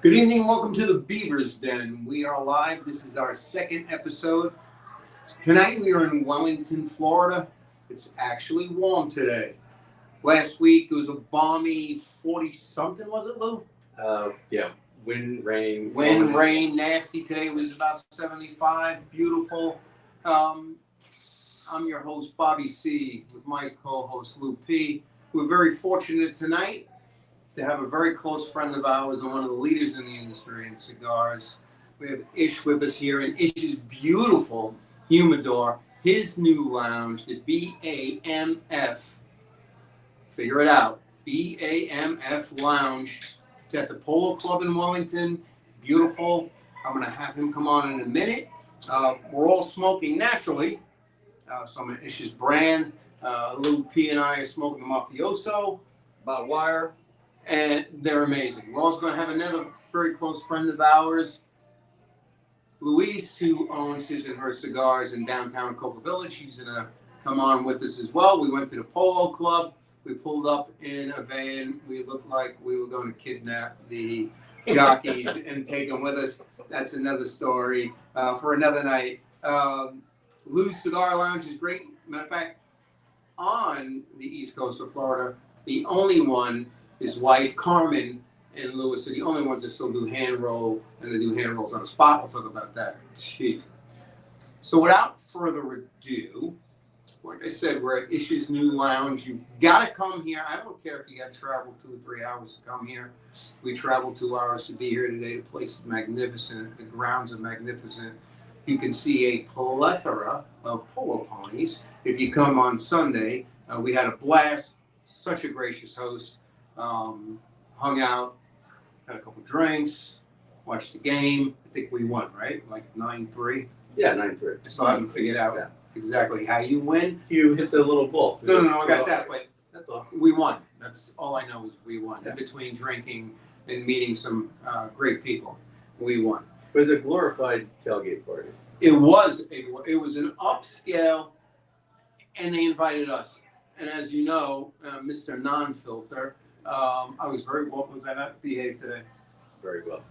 Good evening, welcome to the Beavers Den. We are live. This is our second episode. Tonight we are in Wellington, Florida. It's actually warm today. Last week it was a balmy 40-something, was it, Lou? Yeah. Wind, rain. Wind, rain, nasty. Today was about 75, beautiful. I'm your host, Bobby C, with my co-host, Lou P. We're very fortunate tonight to have a very close friend of ours and one of the leaders in the industry in cigars. We have Ish with us here, and Ish's beautiful humidor, his new lounge, the BAMF. Figure it out, BAMF Lounge. It's at the Polo Club in Wellington. Beautiful. I'm going to have him come on in a minute. We're all smoking naturally. Some of Ish's brand. Lou P and I are smoking the Mafioso. About wire. And they're amazing. We're also going to have another very close friend of ours, Luis, who owns his and her cigars in downtown Cocoa Village. He's going to come on with us as well. We went to the Polo Club. We pulled up in a van. We looked like we were going to kidnap the jockeys and take them with us. That's another story for another night. Lou's Cigar Lounge is great. Matter of fact, on the east coast of Florida, the only one, his wife Carmen and Louis are the only ones that still do hand roll, and they do hand rolls on the spot. We'll talk about that. So without further ado, like I said, we're at Ish's new lounge. You've got to come here. I don't care if you got to travel 2 or 3 hours to come here. We traveled 2 hours to be here today. The place is magnificent. The grounds are magnificent. You can see a plethora of polo ponies. If you come on Sunday, we had a blast. Such a gracious host. Hung out, had a couple drinks, watched the game. I think we won, right? Like 9-3. Yeah, 9-3. I still haven't figured out exactly how you win. You hit the little ball. No, I got that. But that's all. We won. That's all I know is we won. Yeah. In between drinking and meeting some great people, we won. It was a glorified tailgate party. It was an upscale, and they invited us. And as you know, Mr. Non-Filter, I was very well. Was I not behaved today? Very well.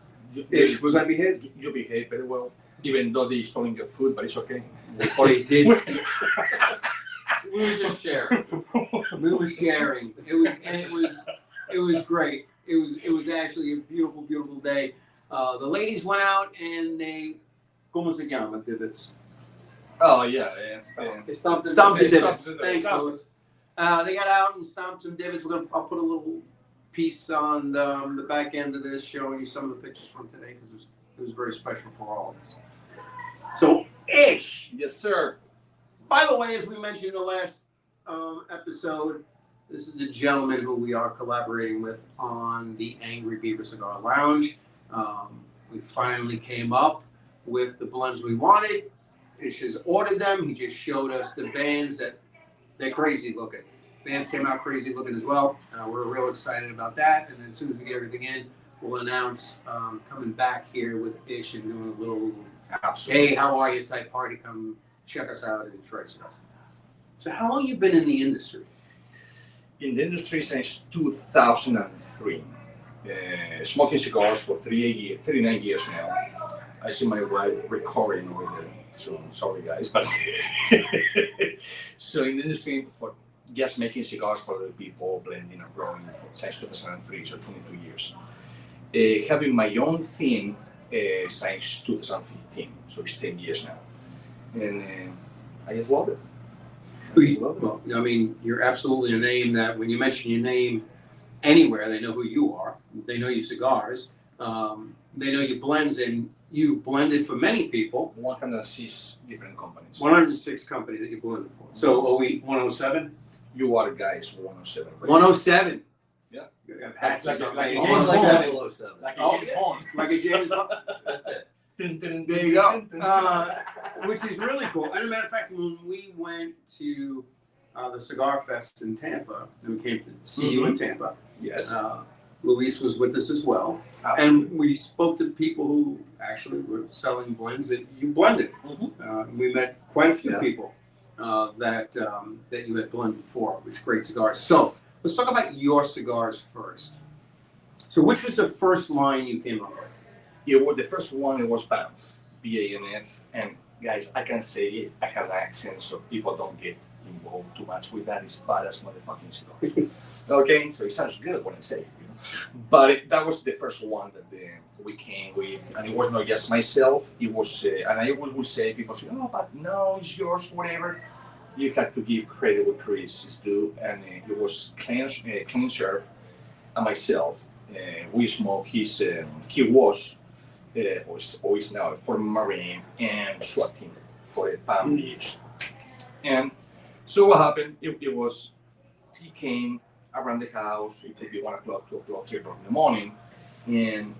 Ish, was I behaved? You behaved very well, even though they stole your food, but it's okay. They did. We were just sharing. We were sharing. It was great. It was actually a beautiful, beautiful day. The ladies went out and they, ¿cómo se llama? Divots. Oh yeah. They stomped the divots. Thanks, Louis. They got out and stomped some divots. I'll put a little piece on the back end of this, showing you some of the pictures from today because it was very special for all of us. So, Ish. Yes, sir. By the way, as we mentioned in the last episode, this is the gentleman who we are collaborating with on the Angry Beaver Cigar Lounge. We finally came up with the blends we wanted. Ish has ordered them. He just showed us the bands that they're crazy looking. Bands came out crazy looking as well. We're real excited about that. And then as soon as we get everything in, we'll announce coming back here with Ish and doing a little, hey, how are you type party. Come check us out and try stuff. So how long you been in the industry? In the industry since 2003. Smoking cigars for 39 years now. I see my wife recording over there. So sorry guys, but so in the industry for just making cigars for other people, blending and growing since 2003, so 22 years. Having my own thing since 2015, so it's 10 years now, and I just love it. Well, I mean, you're absolutely a name that when you mention your name anywhere, they know who you are. They know your cigars. They know your blends, and you blended for many people. 106 different companies. 106 companies that you blended for. So are we 107? You are guys 107. 107. Yeah. Like Like a James Bond. Like a James Bond. That's it. There you go. Which is really cool. And as a matter of fact, when we went to the Cigar Fest in Tampa, and we came to see you in Tampa. Yes. Luis was with us as well. Absolutely. And we spoke to people who actually were selling blends that you blended. We met quite a few people. that you had blended before, which is great cigars. So let's talk about your cigars first. So which was the first line you came up with? The first one, it was BAMF, BAMF, and guys, I can say it, I have an accent, so people don't get involved too much with that. It's badass motherfucking cigars. Okay, so it sounds good when I say it, you know. But that was the first one that we came with, and it was not just myself. It was, and I would say, people say, "Oh, but no, it's yours, whatever." You have to give credit where credit is due, and it was Clean Sheriff and myself. We smoked his. He was. Or is now a former Marine and SWAT team for Palm Beach. And so what happened, it was, he came around the house, it could be 1 o'clock, 2 o'clock, 3 o'clock in the morning, and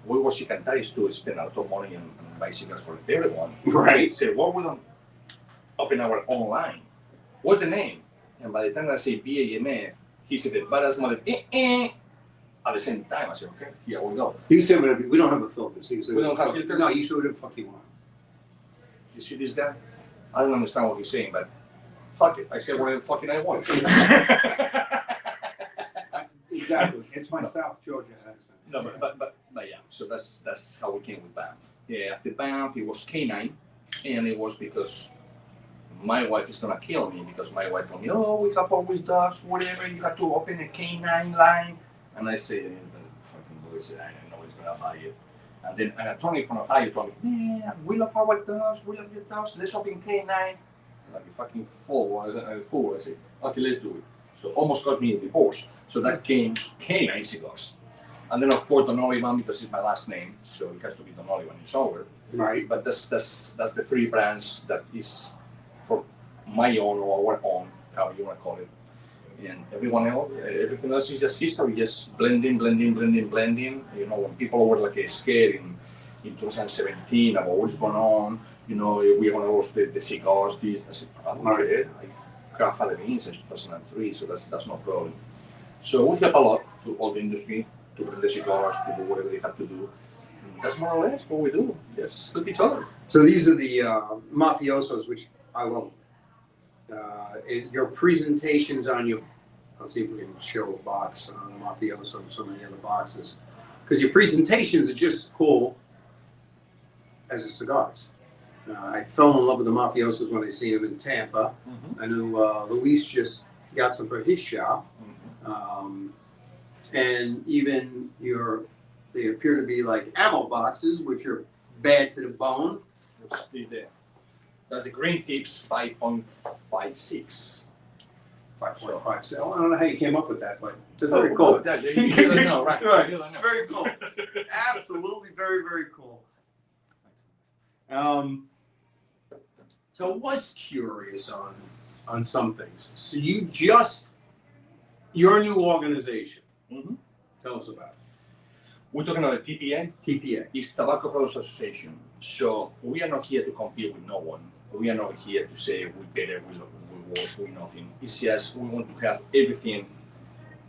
we were sick and tired to spend a lot of money and buy cigars for everyone. Right. So what we don't open our own line? What's the name? And by the time I say BAMF, he said the badass mother, At the same time, I said, okay, here we go. You said whatever. We don't have a filter. So you said We don't have filter? No, you said whatever the fuck you want. You see this guy? I don't understand what he's saying, but fuck it. I said whatever fucking I want. Exactly. It's my South Georgia accent. No, but yeah. So that's how we came with BAMF. Yeah, after BAMF, it was K9, and it was because my wife is gonna kill me because my wife told me, oh, we have always dogs, whatever. You have to open a K9 line, and I said, fucking bullshit. I know he's gonna buy it. And then an attorney from Ohio told me, yeah, we love our dogs, we love your dogs. Let's open K9. Like a fucking fool. I said, okay, let's do it. So almost got me a divorce. So that came K9 cigars. And then of course Don Olivan, because it's my last name, so it has to be Don Olivan in somewhere. Right. But that's the three brands that is for my own or our own, however you want to call it. And everyone else, everything else is just history, just blending. You know, when people were like scared in 2017 about what's going on, you know, we're gonna roast the cigars. This, I said, I'm not it. I grandfather in since 2003, so that's no problem. So we help a lot to all the industry to bring the cigars, to do whatever they have to do. And that's more or less what we do. Just help each other. So these are the mafiosos, which I love. Your presentations on your, I'll see if we can show a box on the mafioso and so many other boxes, because your presentations are just cool as the cigars. I fell in love with the mafiosos when I seen them in Tampa. Mm-hmm. I knew Luis just got some for his shop. Mm-hmm. And even they appear to be like ammo boxes, which are bad to the bone. Let's see there. That's the green tips 5.56. 5.56. I don't know how you came up with that, but it's very cool. Yeah, you don't know, right? Right. You don't know. Very cool. Absolutely, very, very cool. So I was curious on some things. So your new organization. Mm-hmm. Tell us about it. We're talking about TPA. TPA. It's Tobacco Products Association. So we are not here to compete with no one. We are not here to say we better, we worse, we nothing. It's just we want to have everything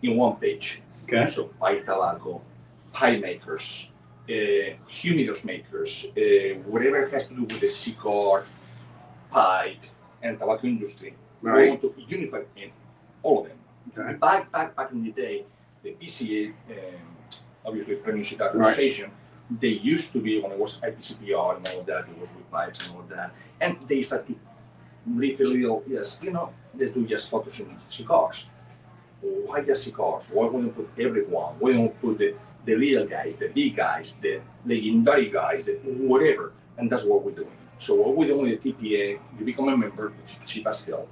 in one page. Okay. So pipe tobacco, pipe makers, humidors makers, whatever has to do with the cigar, pipe, and tobacco industry. Right. We want to unify in all of them. Okay. Back in the day, the PCA, obviously Premium Cigar Association, they used to be when it was IPCPR and all of that, it was with pipes and all of that, and they started to refill it. Yes, you know, let's do just focus on cigars. Why just cigars? Why wouldn't put everyone? Why don't put the little guys, the big guys, the legendary guys, the whatever? And that's what we're doing. So what we're doing with the TPA, you become a member, which is cheap as hell,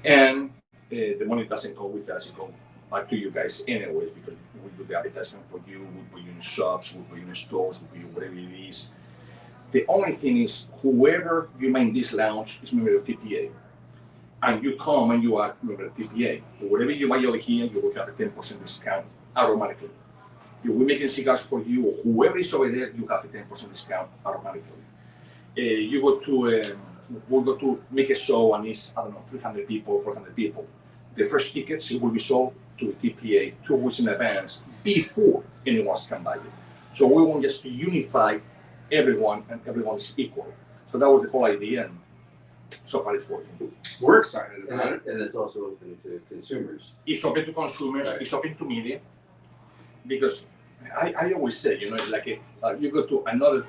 and the money doesn't go with us, it goes back to you guys anyways, because we do the advertisement for you, we put you in shops, we put you in stores, we put you whatever it is. The only thing is, whoever you make this lounge is member of TPA, and you come and you are member of TPA. Whatever you buy over here, you will have a 10% discount automatically. If we're making cigars for you, or whoever is over there, you have a 10% discount automatically. You go to, we'll go to make a show, and it's, I don't know, 300 people, 400 people. The first tickets, it will be sold to the TPA 2 weeks in advance before anyone can buy it. So we want just to unify everyone, and everyone is equal. So that was the whole idea, and So far, it's working. We're excited about it. And it's also open to consumers. It's open to consumers. Right. It's open to media. Because I always say, it's like you go to another,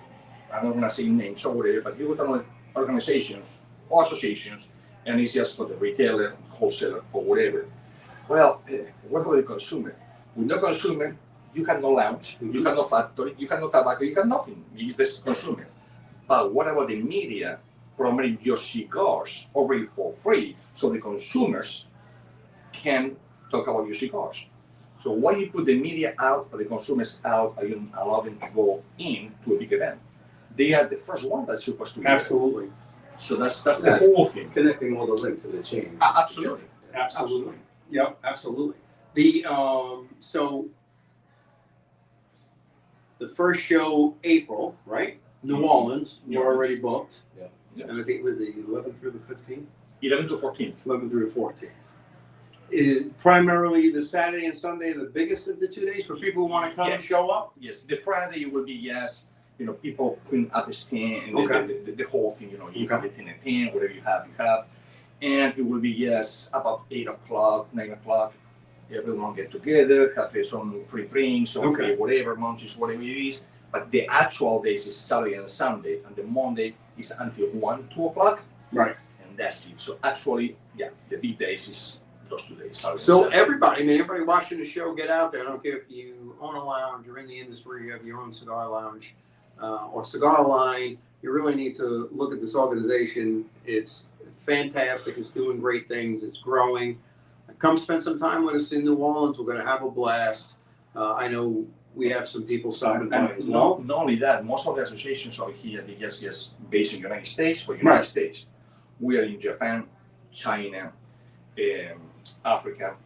I don't want to say names or whatever, but you go to another organizations or associations, and it's just for the retailer, wholesaler, or whatever. Well, what about the consumer? With no consumer, you have no lounge, you have no factory, you have no tobacco, you have nothing. It's the consumer. But what about the media promoting your cigars already for free, so the consumers can talk about your cigars? So why you put the media out or the consumers out and you allow them to go in to a big event? They are the first one that's supposed to be there. Absolutely. So that's the whole thing. It's connecting all the links to the chain. Absolutely. Absolutely. Yep, absolutely. The so the first show, April, right? New Orleans, you're already booked. Yeah. And I think it was the 11th through the 15th? 11 to 14. 11th through the 14th. Is primarily the Saturday and Sunday the biggest of the 2 days for people who want to come and Yes. show up? Yes, the Friday will be people putting up the stand and Okay. the whole thing. You have the 10 and 10, whatever you have, and it will be about 8 o'clock, 9 o'clock. Everyone get together, have some free drinks, some free whatever, munchies, whatever it is. But the actual days is Saturday and Sunday, and the Monday is until 1, 2 o'clock. Right. And that's it. So actually, the big days is those 2 days. Saturday and So Sunday. everybody watching the show, get out there. I don't care if you own a lounge, you're in the industry, you have your own cigar lounge or cigar line. You really need to look at this organization. It's fantastic. It's doing great things. It's growing. Come spend some time with us in New Orleans. We're going to have a blast. I know we have some people stopping by as And well. not only that, most of the associations over here, they just based in the United States for United States. We are in Japan, China, Africa.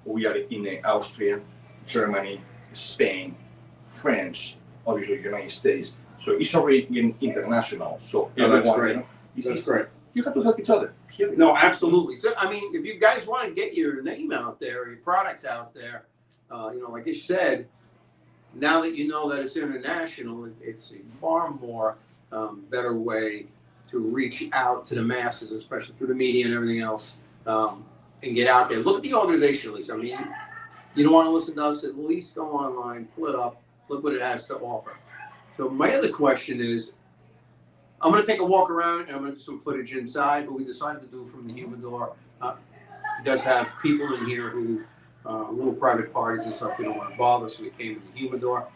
We are in Austria, Germany, Spain, France, obviously United States. So it's already getting international. So That's everyone, great. That's great. You have to help each other. Period. No, absolutely. So, I mean, if you guys want to get your name out there, your product out there, like you said, now that you know that it's international, it's a far more better way to reach out to the masses, especially through the media and everything else, and get out there. Look at the organization, at least. I mean, you don't want to listen to us, at least go online, pull it up, look what it has to offer. So my other question is, I'm going to take a walk around and I'm going to do some footage inside, but we decided to do it from the humidor. It does have people in here who, little private parties and stuff, we don't want to bother, so we came to the humidor.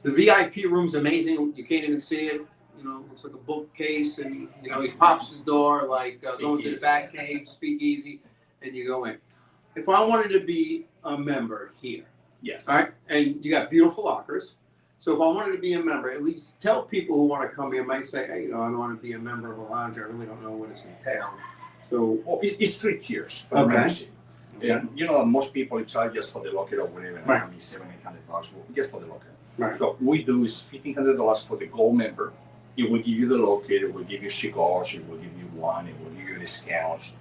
The VIP room's amazing. You can't even see it. Looks like a bookcase, and, he pops the door like going to the back cave, speakeasy, and you go in. If I wanted to be a member here, Yes. all right, and you got beautiful lockers. So if I wanted to be a member, at least tell people who want to come here, might say, hey, I want to be a member of a lounge. I really don't know what it's entailed. So Well, it's 3 tiers for the membership. And most people charge just for the locker or whatever, Right. maybe $700-800 just for the locker. Right. So we do is $1,500 for the gold member. It will give you the locker, it will give you cigars, it will give you wine, it will give you discounts,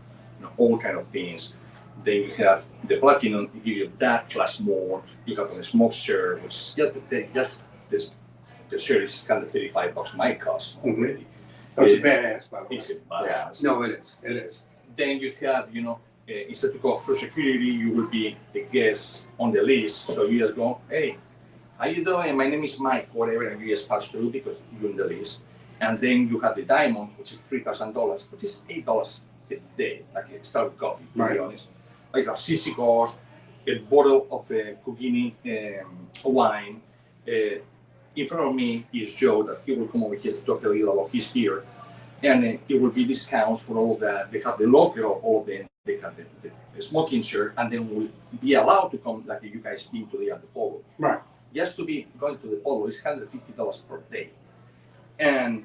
all kind of things. Then you have the platinum, it give you that plus more. You have the smoke shirt, which is the shirt is kind of $35 might cost already. it's a badass, by the way. It's a badass. No, it is. It is. Then you have, instead to go through security, you will be a guest on the list. So you just go, hey, how you doing? My name is Mike, whatever, and you just pass through because you're in the list. And then you have the diamond, which is $3,000, which is $8 a day, like a Starbucks coffee, to be honest. I have 6 cigars, a bottle of Cugini wine. In front of me is Joe, that he will come over here to talk a little about his beer. And it will be discounts for all of that. They have the locker, all of them. They have the smoking shirt, and then we'll be allowed to come, like you guys been to the Polo. Right. Just to be going to the Polo is $150 per day. And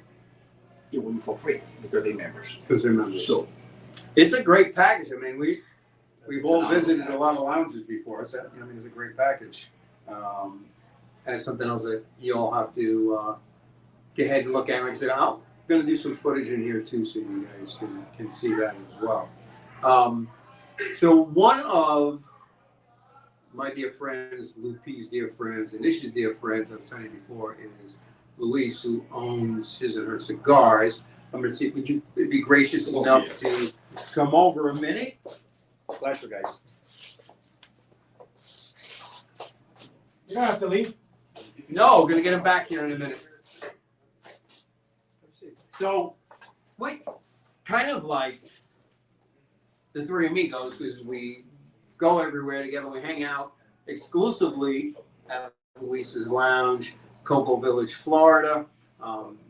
it will be for free because they're members. Because they're members. So It's a great package. I mean, we've all phenomenal visited a package. lot of lounges before. It's a great package. And it's something else that you all have to go ahead and look at. Like I said, I'm going to do some footage in here too, so you guys can see that as well. So one of my dear friends, Lou P's dear friends, and Ish's dear friends, I was telling you before, is Luis, who owns his and her cigars. I'm gonna see, would you be gracious enough to come over a minute? Pleasure, guys. You don't have to leave. No, we're gonna get him back here in a minute. So, we kind of like the three amigos, because we go everywhere together. We hang out exclusively at Luis's Lounge, Cocoa Village, Florida.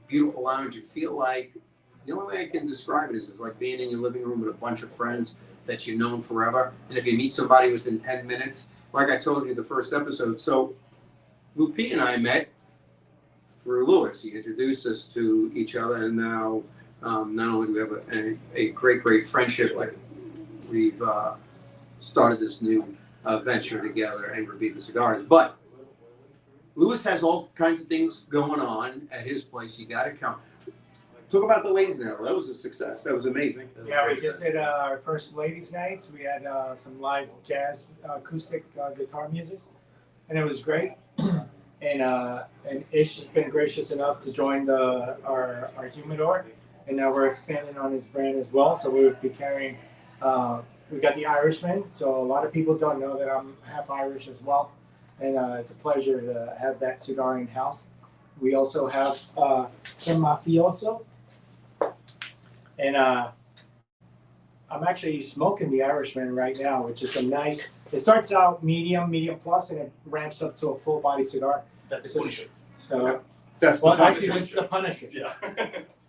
Beautiful lounge. You feel like, the only way I can describe it is it's like being in your living room with a bunch of friends that you've known forever. And if you meet somebody within 10 minutes, like I told you the first episode. So Lupi and I met through Lewis. He introduced us to each other, and now not only do we have a great friendship, but we've started this new venture together, Angry Beaver Cigars. But Lewis has all kinds of things going on at his place. You got to come. Talk about the ladies' night. That was a success. That was amazing. Yeah, we just did our first ladies' nights. We had some live jazz, acoustic guitar music, and it was great. And Ish has been gracious enough to join our humidor, and now we're expanding on his brand as well. So we'll be carrying. We got the Irishman. So a lot of people don't know that I'm half Irish as well, and it's a pleasure to have that cigar in house. We also have some mafioso. And I'm actually smoking the Irishman right now, which is a nice. It starts out medium plus, and it ramps up to a full body cigar. That's the Punisher. So, That's well, the actually, Punisher. this is the Punisher. Yeah.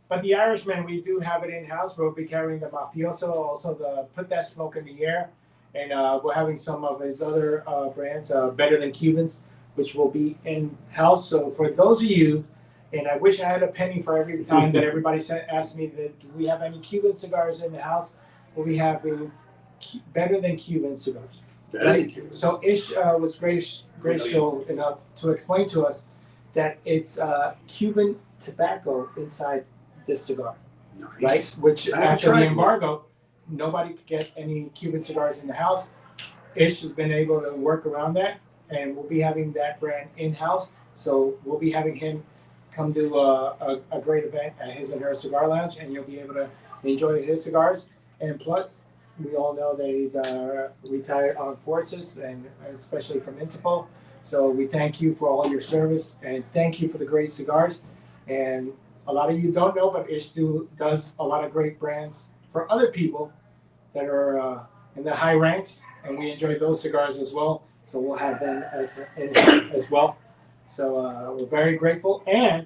But the Irishman, we do have it in house. We'll be carrying the mafioso, also the Put That Smoke in the Air, and we're having some of his other brands, Better Than Cubans, which will be in house. So for those of you. And I wish I had a penny for every time that everybody asked me that, do we have any Cuban cigars in the house? Well, we have Better Than Cuban cigars. Right? So Ish was gracious enough to explain to us that it's Cuban tobacco inside this cigar, Nice. right? Which I haven't after the tried embargo, nobody could get any Cuban cigars in the house. Ish has been able to work around that, and we'll be having that brand in-house. So we'll be having him come to a great event at his and her cigar lounge, and you'll be able to enjoy his cigars. And plus, we all know that he's retired armed forces, and especially from Interpol. So we thank you for all your service, and thank you for the great cigars. And a lot of you don't know, but Ish does a lot of great brands for other people that are in the high ranks, and we enjoy those cigars as well. So we'll have them as well. So we're very grateful, and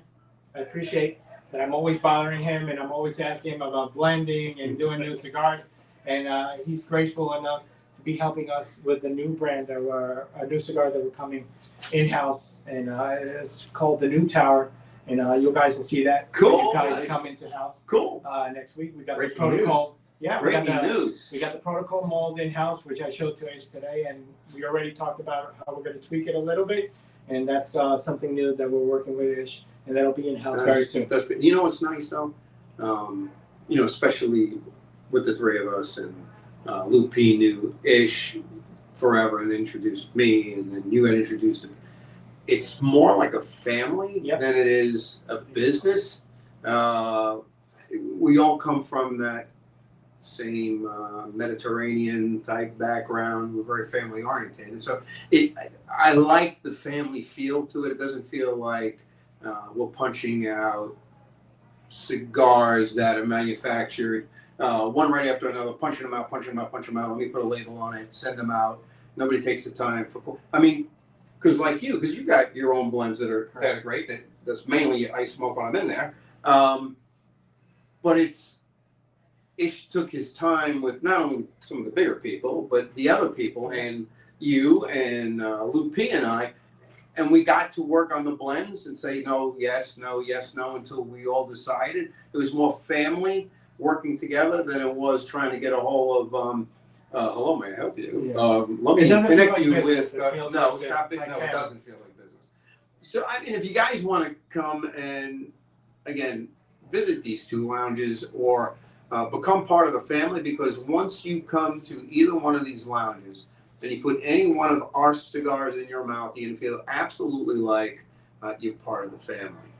I appreciate that I'm always bothering him, and I'm always asking him about blending and doing new cigars. And he's graceful enough to be helping us with the new brand a new cigar that we're coming in-house, and it's called the New Tower. And you guys will see that Cool. when you guys Nice. come into house Cool. next week. We got Breaking the protocol. Yeah, we got Breaking the news. protocol mold in-house, which I showed to Ish today, and we already talked about how we're going to tweak it a little bit, and that's something new that we're working with Ish, and that'll be in-house very soon. You know what's nice though? Especially with the three of us, and Lupi knew Ish forever and introduced me, and then you had introduced him. It's more like a family than it is a business. We all come from that same Mediterranean type background. We're very family oriented, so I like the family feel to it. It doesn't feel like we're punching out cigars that are manufactured one right after another, punching them out. Let me put a label on it, send them out. Nobody takes the time for. I mean, because you got your own blends that are great. That's mainly I smoke when I'm in there. But Ish took his time with not only some of the bigger people, but the other people, and you and Lupi and I, and we got to work on the blends and say no, yes, no, yes, no, until we all decided. It was more family working together than it was trying to get a hold of. Hello, may I help you? Yeah. Let me connect you with. No, stop it. No, it doesn't feel like business. So I mean, if you guys want to come and again visit these two lounges or become part of the family, because once you come to either one of these lounges and you put any one of our cigars in your mouth, you can feel absolutely like you're part of the family.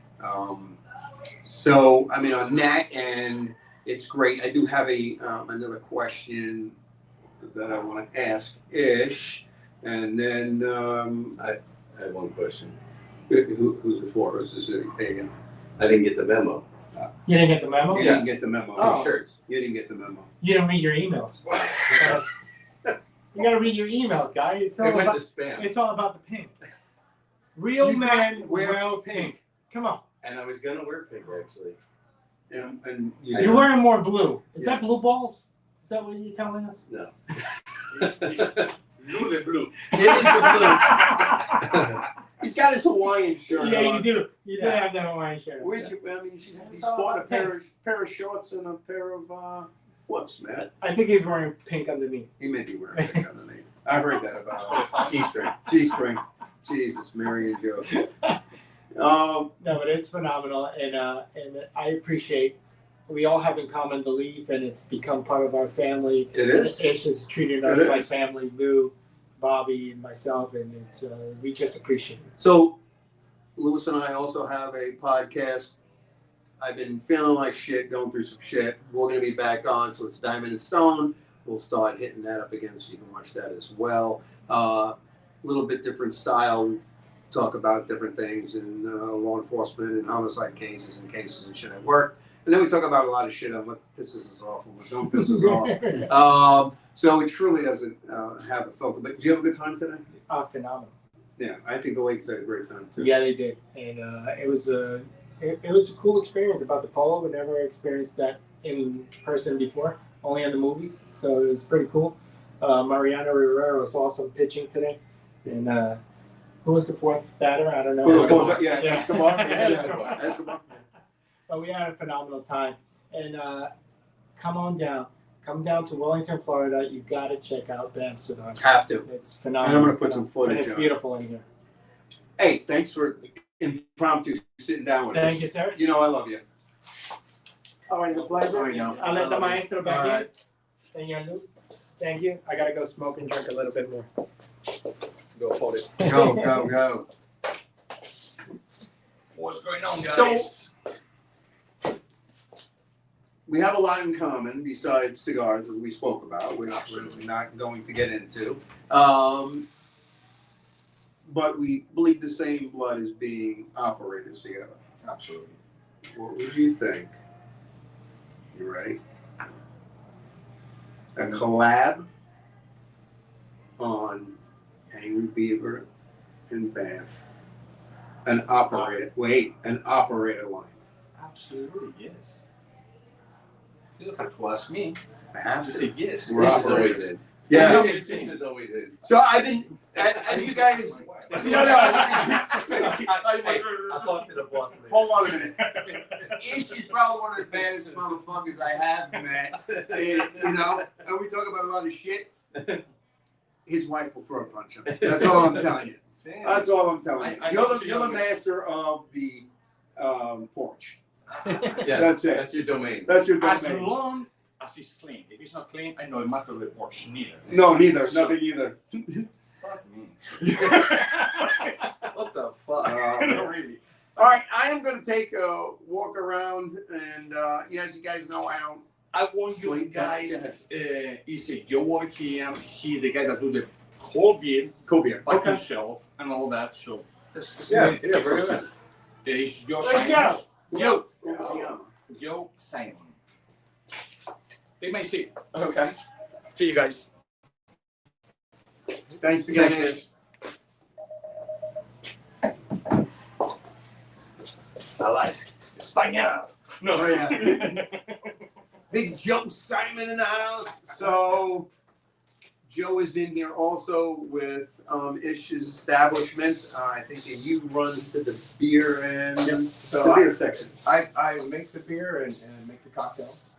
So, I mean, on that end, it's great. I do have another question that I want to ask Ish, and then I have one question. who's it for? Is this again? I didn't get the memo. You didn't get the memo? You Yeah. didn't get the memo. Oh. Shirts. You didn't get the memo. You didn't read your emails. You gotta read your emails, guy. It's all It went about, to spam. it's all about the pink. Real You men got- wear wear pink. Come on. And I was gonna wear pink actually. And You're wearing more blue. Is Yeah. that blue balls? Is that what you're telling us? No. Blue the blue. It is the blue. He's got his Hawaiian shirt Yeah, you on. do. You do Yeah. have that Hawaiian shirt. Where's your, I mean, he's It's all bought a about pair of shorts and a pair of flips, man. I think he's wearing pink underneath. He may be wearing pink underneath. I heard that about G-string. G-string. Jesus, Mary and Joe. No, but it's phenomenal, and I appreciate. We all have in common belief, and it's become part of our family. It is. Ish has treated It us like is. family. Lou, Bobby, and myself, and it's we just appreciate it. So, Lewis and I also have a podcast. I've been feeling like shit, going through some shit. We're going to be back on, so it's Diamond and Stone. We'll start hitting that up again, so you can watch that as well. A little bit different style. We talk about different things in law enforcement and homicide cases and cases and shit at work. And then we talk about a lot of shit on what pisses us off and what don't piss us off. So it truly doesn't have a filter. But did you have a good time today? Phenomenal. Yeah, I think the Lakes had a great time too. Yeah, they did, and it was a cool experience about the polo. We never experienced that in person before, only in the movies. So it was pretty cool. Mariano Rivera was awesome pitching today, and who was the fourth batter? I don't know. Yeah, Yeah. Escobar. Escobar. Escobar. But we had a phenomenal time, and come down to Wellington, Florida. You got to check out BAMF Cigar. Have to. It's And phenomenal. I'm going to put some footage And it's on. beautiful in here. Hey, thanks for impromptu sitting down with us. Thank you, sir. You know I love you. Always a pleasure. I'll let the maestro back All right. in. Senor Luke, thank you. I gotta go smoke and drink a little bit more. Go for it. Go. What's going on, guys? So- We have a lot in common besides cigars, as we spoke about, which we're not going to get into. But we bleed the same blood as being operators together. Absolutely. What would you think? You ready? A collab on Angry Beaver and BAMF. An operator line. Absolutely, yes. You don't have to ask me. I have Just to. say yes. We're This is always operators. in. Yeah. This is always in. So I've been, as you guys, I talked to the boss later. hold on a minute. Ish is probably one of the baddest motherfuckers I have met. You know, and we talk about a lot of shit. His wife will throw a punch him. That's all I'm telling you. That's all I'm telling you. I You're the master of the porch. Yeah, That's it. That's your domain. That's your As domain. long as it's clean. If it's not clean, I know a master of the porch neither. No, neither. Nothing either. Fuck me. What the fuck? No, really. All right, I am going to take a walk around, and as you guys know, I want you Sweet. guys, is Joe work here. He's the guy that do the whole beer cool beer. by Okay. himself and all that. So Yeah, very nice. It's Joe Hey, Simon. Joe. Joe Simon. Take my seat. Okay. See you guys. Thanks again, Thanks, Ish. I like España. No. Oh, yeah. Big Joe Simon in the house. So Joe is in here also with Ish's establishment. I think you run to the beer and Yep. the So beer section. I make the beer and make the cocktails.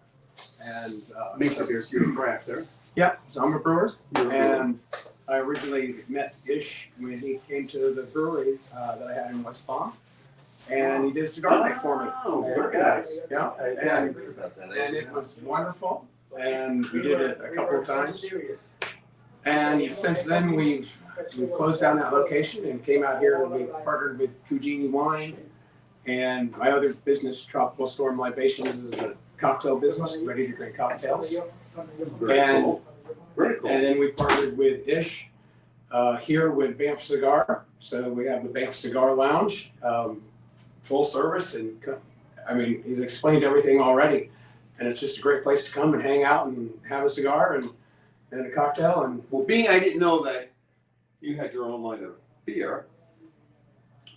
And Make the beer. So you're a crafter. Yeah, so I'm a brewer. You're a brewer. And I originally met Ish when he came to the brewery that I had in West Palm. And he did a cigar night for me. Oh, very nice. Yeah, and it was wonderful. And we did it a couple of times. And since then, we've closed down that location and came out here. We partnered with Cugini Wine And my other business, Tropical Storm Libations, is a cocktail business, ready to drink cocktails. Very And- cool. Very cool. And then we partnered with Ish here with BAMF Cigar. So we have the BAMF Cigar Lounge, full service. And I mean, he's explained everything already. And it's just a great place to come and hang out and have a cigar and a cocktail. And Well, I didn't know that you had your own line of beer.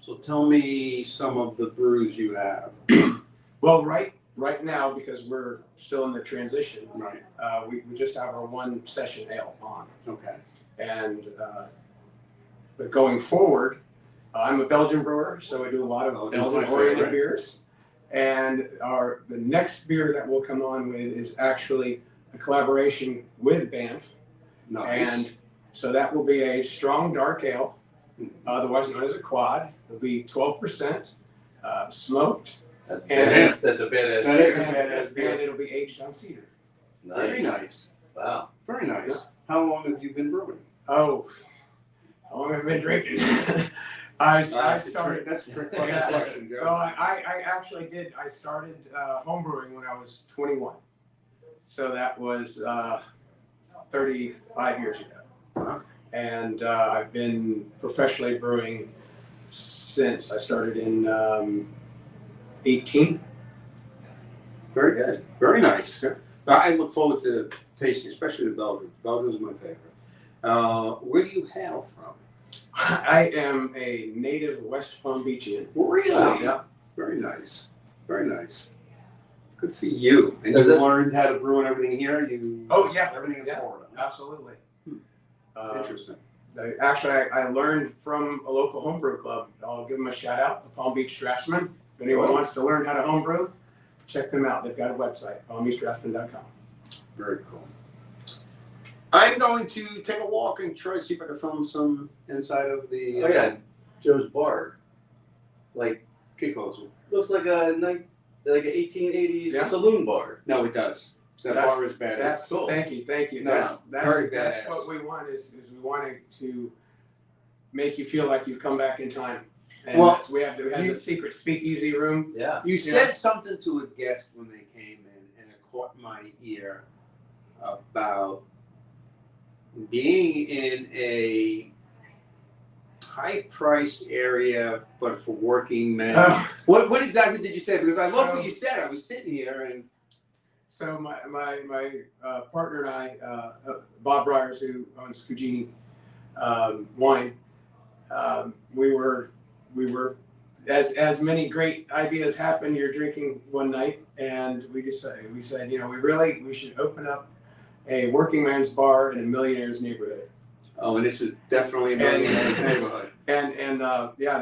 So tell me some of the brews you have. well, right now, because we're still in the transition, Right. we just have our one session ale on. Okay. And but going forward, I'm a Belgian brewer, so I do a lot of Belgian's my Belgian-oriented favorite. beers. And the next beer that we'll come on with is actually a collaboration with BAMF. Nice. And so that will be a strong dark ale, otherwise known as a quad. It'll be 12%, smoked, That's And- that's a badass. That is- beer. and it'll be aged on cedar. Very nice. Wow. Very nice. How long have you been brewing? Oh, how long have I been drinking? I That's started. a trick Yeah. question, No, Joe. I actually did. I started homebrewing when I was 21. So that was 35 years ago. Wow. And I've been professionally brewing since I started in 18. Very good. Very nice. I look forward to tasting, especially the Belgian. Belgium is my favorite. Where do you hail from? I am a native West Palm Beachian. Really? Yeah. Very nice. Very nice. Good for you. And Is you it- learned how to brew and everything here? Oh, yeah. Everything in Yeah. Florida. Absolutely. Interesting. I learned from a local homebrew club. I'll give them a shout out, the Palm Beach Draftsman. If anyone wants to learn how to homebrew, check them out. They've got a website, palmbeachdraftsman.com. Very cool. I'm going to take a walk and try to see if I can film some inside of the Oh yeah, Joe's bar. Like Get closer. looks like an 1880s Yeah. saloon bar. No, it does. That That's- bar is bad. That's cool. Thank you. No, That's very that's badass. what we want is we want to make you feel like you've come back in time. And Well, that's, we have the secret speakeasy room. Yeah. You Yeah. said something to a guest when they came in, and it caught my ear about being in a high-priced area, but for working men. What exactly did you say? Because I love what you said. I was sitting here and So my partner and I, Bob Briers, who owns Cugini Wine, we were as many great ideas happen. You're drinking one night, and we said, we should open up a working man's bar in a millionaire's neighborhood. oh, and this is definitely a millionaire's neighborhood. And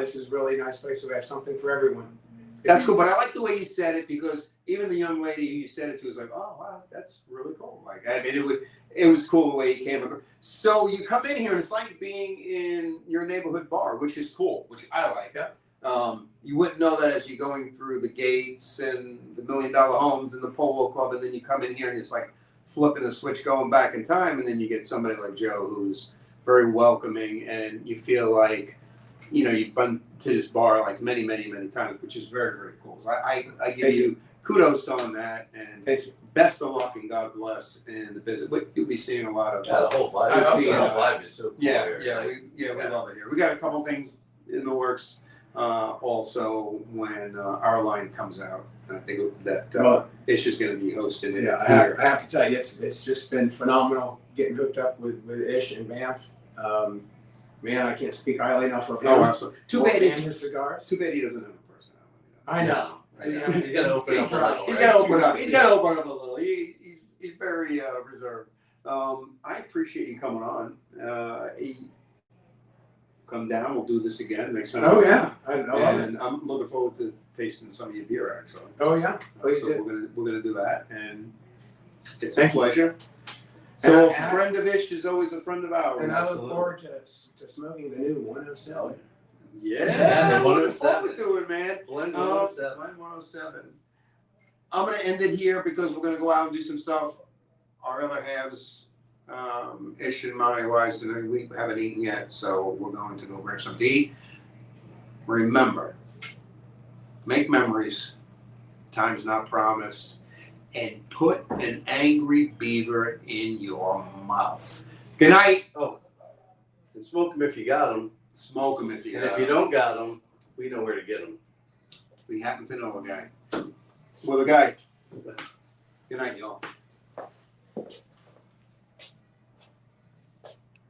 this is really a nice place. So we have something for everyone. That's cool, but I like the way you said it because even the young lady who you said it to was like, "Oh wow, that's really cool." Like, I mean, it was cool the way you came across. So you come in here and it's like being in your neighborhood bar, which is cool, which I like. Yeah. You wouldn't know that as you're going through the gates and the $1 Million Homes and the Polo Club, and then you come in here and it's like flipping a switch, going back in time, and then you get somebody like Joe who's very welcoming, and you feel like, you've been to this bar like many, many, many times, which is very, very cool. So I give you kudos on that, and Thank you. best of luck and God bless in the business. But you'll be seeing a lot of. Yeah, the whole vibe. I hope The so. whole vibe is so cool. Yeah, here. yeah, Like, we love it here. We got a couple things in the works. Also, when our line comes out, and I think that Well, it's just going to be hosted in Yeah, here. I have to tell you, it's just been phenomenal getting hooked up with Ish and BAMF. Man, I can't speak highly enough of him. Oh, absolutely. Too bad and he his cigars. doesn't have a personality. I know. He's got to open up a little. He's right? got to open up. He's got to open up a little. He's very reserved. I appreciate you coming on. Come down. We'll do this again next time. Oh yeah, I love it. And I'm looking forward to tasting some of your beer. Actually, Oh yeah, please so do. we're gonna do that, and it's Thank a you. pleasure. And So, I- a friend of Ish is always a friend of ours. And I look Absolutely. forward to smoking the new 107. Yeah, Yeah, the looking 107. forward to it, man. Blend Blend 107. 107. I'm gonna end it here because we're gonna go out and do some stuff. Our other halves, Ish and my wives, and we haven't eaten yet, so we're going to go grab something to eat. Remember, make memories. Time's not promised. And put an angry beaver in your mouth. Good night. And smoke them if you got them. Smoke them if you And got if you 'em. don't got them, we know where to get them. We happen to know a guy. Well, the guy. Good night, y'all.